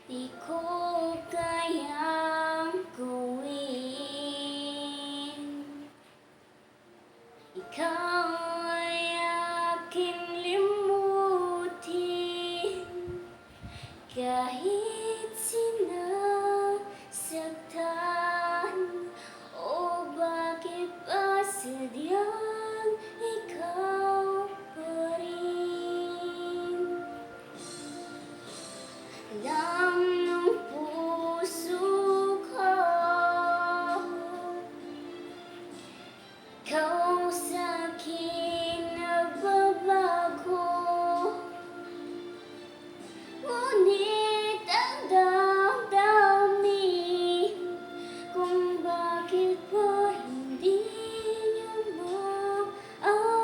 Di ko kayang gawin. Ikaw ay aking limutin, kahit sinasaktan o bakit ba sadyang ikaw pa rin. Alam ng puso ko, ikaw sa'kin nagbabago. Ngunit ang damdamin kung bakit ba hindi niyo maamin.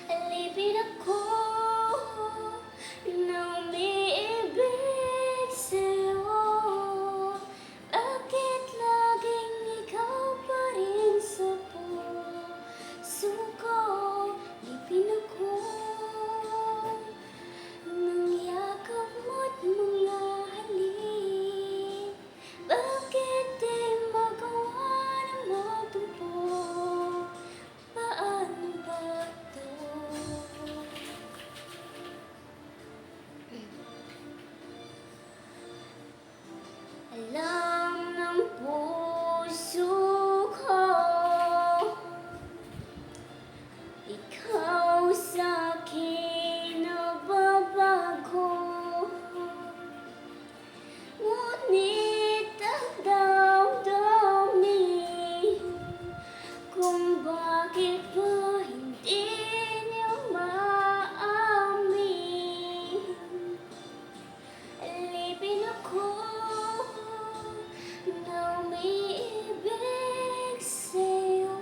Alipin ako na umiibig sa'yo. Bakit laging ikaw pa rin sa puso ko? Alipin ako ng yakap mo't mga halik. Bakit di magawa na magtumpo? Paano ba to? Alam ng puso ko, ikaw sa'kin nagbabago. Ngunit ang damdamin kung bakit ba hindi niyo maamin. Alipin ako na umiibig sa'yo.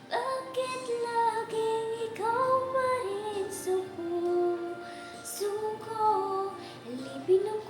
Bakit laging ikaw pa rin sa puso ko? Alipin ako